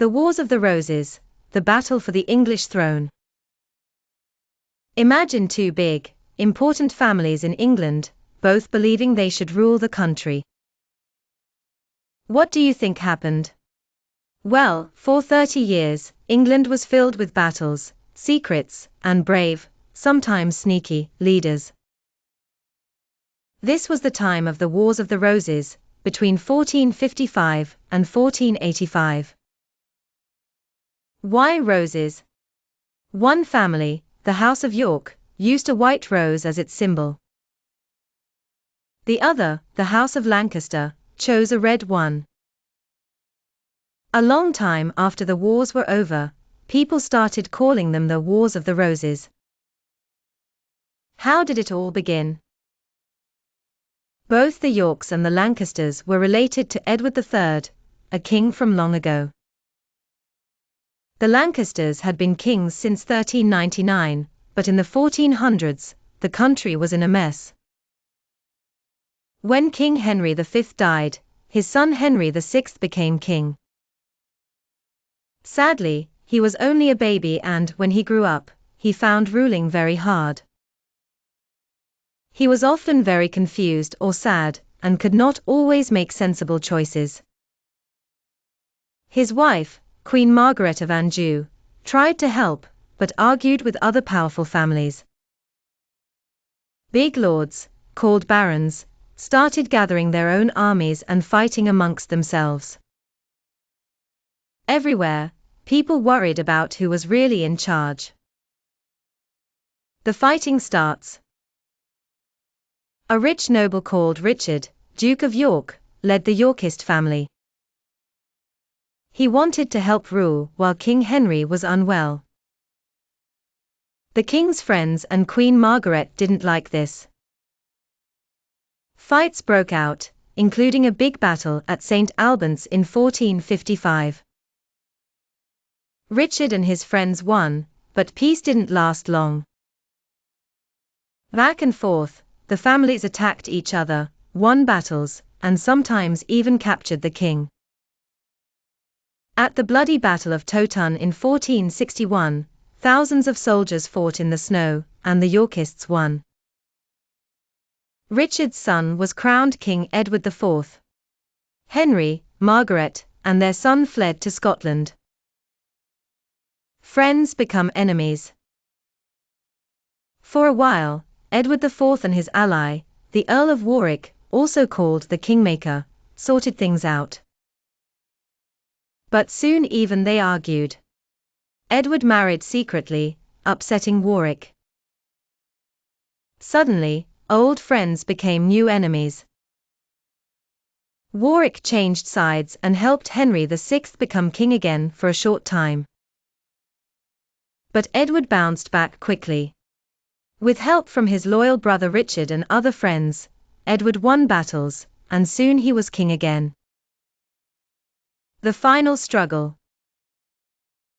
The Wars of the Roses, the battle for the English throne. Imagine two big, important families in England, both believing they should rule the country. What do you think happened? Well, for 30 years, England was filled with battles, secrets, and brave, sometimes sneaky, leaders. This was the time of the Wars of the Roses, between 1455 and 1485. Why roses? One family, the House of York, used a white rose as its symbol. The other, the House of Lancaster, chose a red one. A long time after the wars were over, people started calling them the Wars of the Roses. How did it all begin? Both the Yorks and the Lancasters were related to Edward III, a king from long ago. The Lancasters had been kings since 1399, but in the 1400s, the country was in a mess. When King Henry V died, his son Henry VI became king. Sadly, he was only a baby and, when he grew up, he found ruling very hard. He was often very confused or sad, and could not always make sensible choices. His wife, Queen Margaret of Anjou, tried to help, but argued with other powerful families. Big lords, called barons, started gathering their own armies and fighting amongst themselves. Everywhere, people worried about who was really in charge. The fighting starts. A rich noble called Richard, Duke of York, led the Yorkist family. He wanted to help rule while King Henry was unwell. The king's friends and Queen Margaret didn't like this. Fights broke out, including a big battle at St. Albans in 1455. Richard and his friends won, but peace didn't last long. Back and forth, the families attacked each other, won battles, and sometimes even captured the king. At the bloody Battle of Towton in 1461, thousands of soldiers fought in the snow, and the Yorkists won. Richard's son was crowned King Edward IV. Henry, Margaret, and their son fled to Scotland. Friends become enemies. For a while, Edward IV and his ally, the Earl of Warwick, also called the Kingmaker, sorted things out. But soon even they argued. Edward married secretly, upsetting Warwick. Suddenly, old friends became new enemies. Warwick changed sides and helped Henry VI become king again for a short time. But Edward bounced back quickly. With help from his loyal brother Richard and other friends, Edward won battles, and soon he was king again. The final struggle.